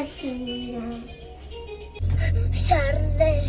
بشینم سرده.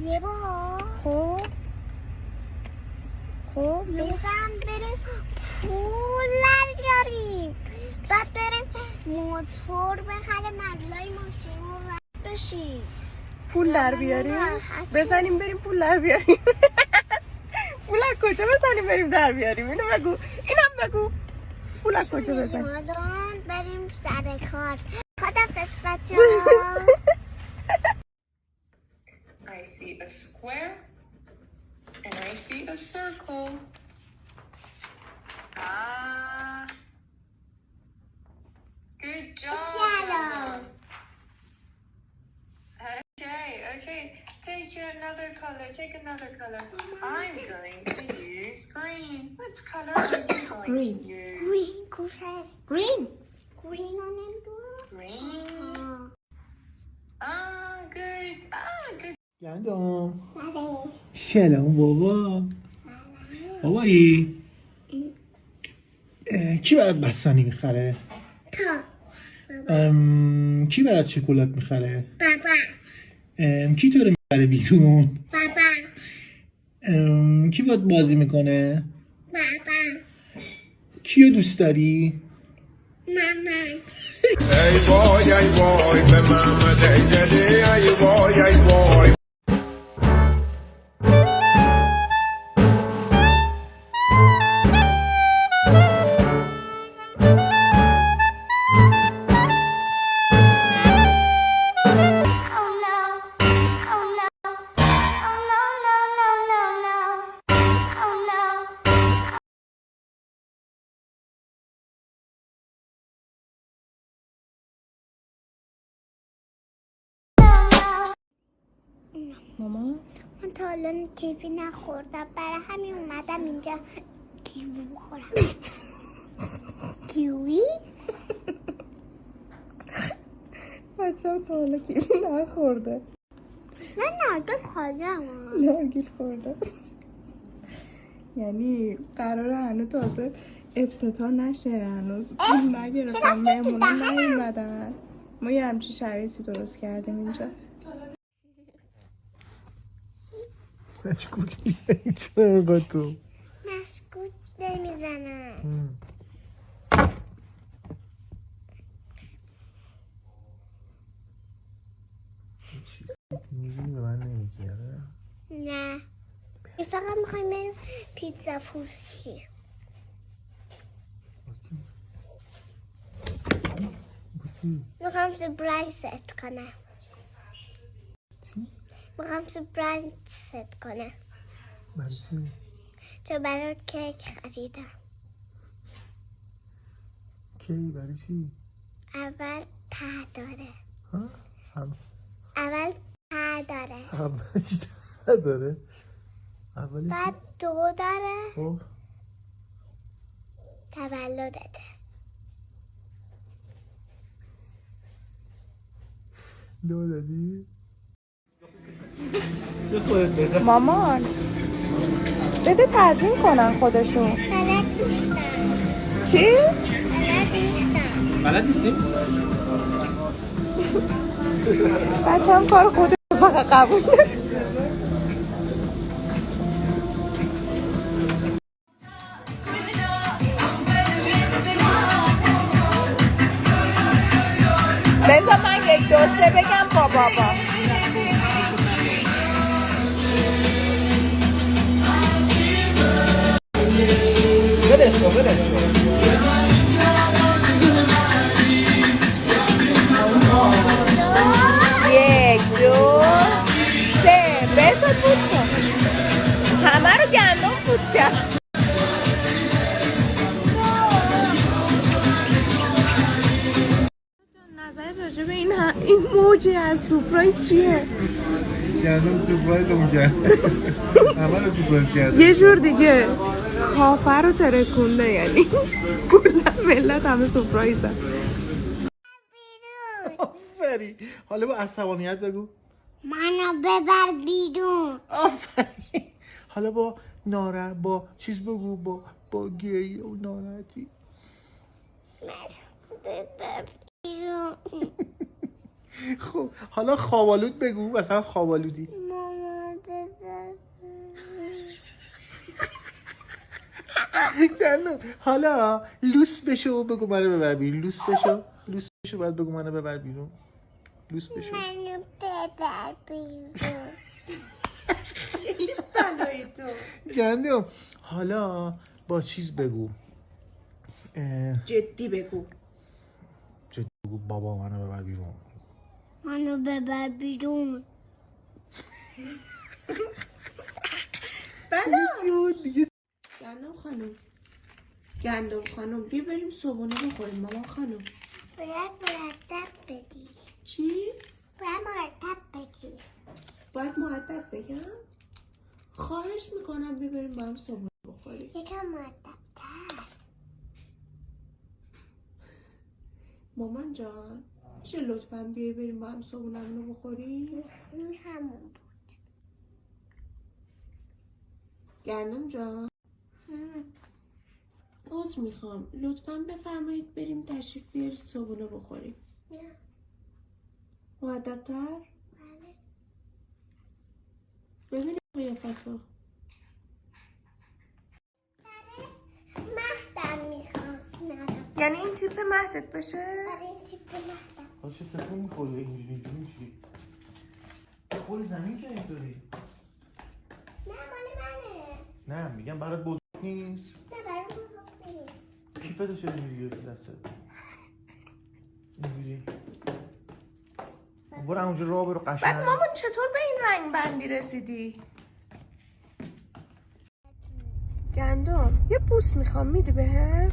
یه بار خب بزن بریم پول بیاریم، بعد بریم موتور بخریم، مبلای ماشین رو رد بشیم، پول در بیاریم، بزنیم بریم پول در بیاریم. پول از کجا بزنیم بریم در بیاریم؟ اینو بگو، اینم بگو. پول از کجا بزنیم؟ بریم سر کار. خدافظ بچه‌ها. I see a square and I see a circle. Ah, good job. Okay. Take another color. Take another color. I'm going to use green. What color are you going to use? Green. Green. Green on them. Green. Ah, good. گندم سلام بابا. بابایی کی برات بستنی میخره؟ کی برات شکلات میخره؟ بابا. کی تو رو میبره بیرون؟ بابا. کی باید بازی میکنه؟ بابا. کیو دوست داری؟ مامان. ای وای به محمد ایدلی ای وای مامان من تا الان کیوی نخوردم، برای همین اومدم اینجا کیوی بخورم. کیوی؟ بچه هم تا حالا کیوی نخورده. من نرگس خوردم. نرگس خورده. یعنی قراره هنو تازه افتتاح نشه هنوز پول نگرفتم مهمونا نیومدن ما یه همچین شرایطی درست کردیم اینجا مشکوک میزنی چرا با تو مشکوک نمیزنم. میدونی به من نمیگی نه فقط میخوایم بریم پیتزا فروشی. میخوام سپرایز ست کنم. میخوام سپرایز ست کنم. برای چی؟ چون برای کیک خریدم. کی برای چی؟ اول ته داره. ها؟ اول ته داره. اولش ته داره؟ اولش بعد دو داره. خب تولدته. لو دادی؟ مامان بده تعظیم کنن خودشون. بلد نیستم. چی؟ بلد نیستم. بلد نیستی؟ بچه هم کار خودش فقط قبول داره. بذار من 1 2 3 بگم با بابا. بدش کن بدش کن 1 2 3 بذار بود کن همه رو گندم بود کرد. نظر راجع به این موجی از سوپرایز چیه؟ گندم سوپرایز همون کرد همه رو سوپرایز کرده یه جور دیگه کافه رو ترکونده یعنی کلا ملت همه سوپرایزن. آفرین حالا با عصبانیت بگو منو ببر بیرون. آفرین حالا با چیز بگو با گریه و ناراحتی ببر بیرون. خب حالا خوابالود بگو مثلا خوابالودی ماما ببر. گندم حالا لوس بشو بگو منو ببر بیرون لوس بشو باید بگو منو ببر بیرون لوس بشو منو ببر بیرون. گندم حالا با چیز بگو جدی بگو. بگو بابا منو ببر بیرون منو ببر بیرون. چی بود دیگه گندم خانم بیا بریم صبحونه بخوریم مامان خانم. باید مرتب بدی. چی؟ باید مرتب بگی. باید مؤدب بگم؟ خواهش میکنم بیا بریم با هم صبحونه بخوریم. یکم مرتب تر. مامان جان میشه لطفاً بیای بریم با هم صبحونمونو بخوریم؟ این همون بود. گندم جان عذر میخوام لطفاً بفرمایید بریم تشریف بیارید صبحونه بخوریم. نه. مؤدب‌تر؟ بله. ببینیم قیافتو. مهدم میخوام نرم. یعنی این تیپ مهدت بشه؟ برای این تیپ مهدم. چه تکون میخوری اینجوری چی خود زمین که اینطوری نه مال منه. نه میگم برات بزرگ نیست نه برای بزرگ نیست. کیفتو چه میگیری دستت اینجوری برو اونجا راه برو قشنگ. بعد مامان چطور به این رنگ بندی رسیدی؟ گندم یه بوس میخوام میدی بهم؟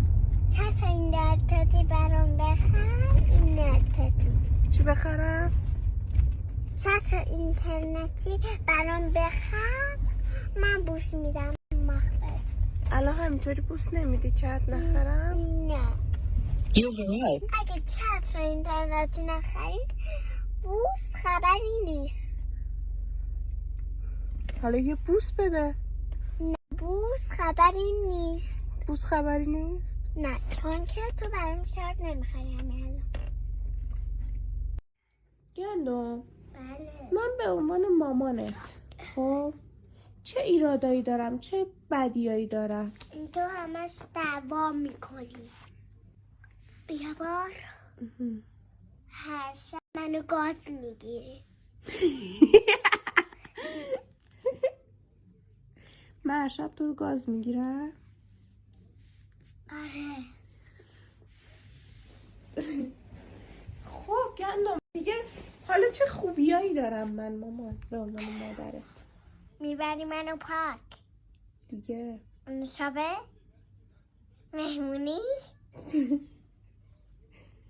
چطور این درتاتی برام بخر؟ این درتاتی چی بخرم؟ چطور اینترنتی برام بخر؟ من بوس میدم مخبت. الان همینطوری بوس نمیدی چت نخرم؟ نه اگه چطور اینترنتی نخرید بوس خبری نیست. حالا یه بوس بده. نه بوس خبری نیست. بوس خبری نیست؟ نه چون که تو برام شرط نمیخری همین الان. گندم بله. من به عنوان مامانت خب چه ایرادایی دارم چه بدیایی دارم؟ تو همش دعوا میکنی. یه بار هر شب منو گاز میگیری. من هر شب تو رو گاز میگیرم؟ آره. خب گندم دیگه حالا چه خوبیایی دارم من مامان به عنوان مادرت؟ میبری منو پارک دیگه اون شبه مهمونی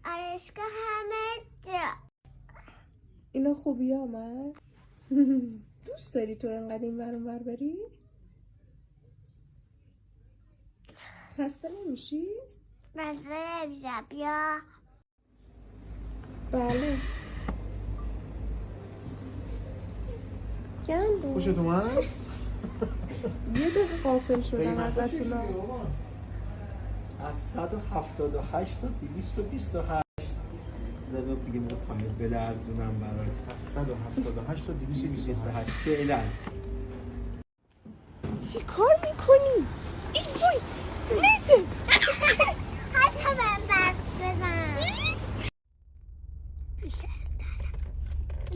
آرشگاه همه جا. اینا خوبی ها من؟ دوست داری تو انقدر این ور اون ور بری؟ خسته نمیشی؟ مزه نمیشه بیا. بله گندم خوشت اومد؟ یه دقیقه غافل شدم ازتون. از 178 تا 228 زبا بگیم رو پایین بلرزونم برای از 178 تا 228 فعلا. چی کار میکنی؟ ای وای نیزه حتی من برس بزن. دوست دارم.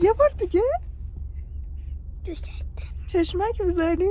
یه بار دیگه دوست دارم. چشمک بزنی؟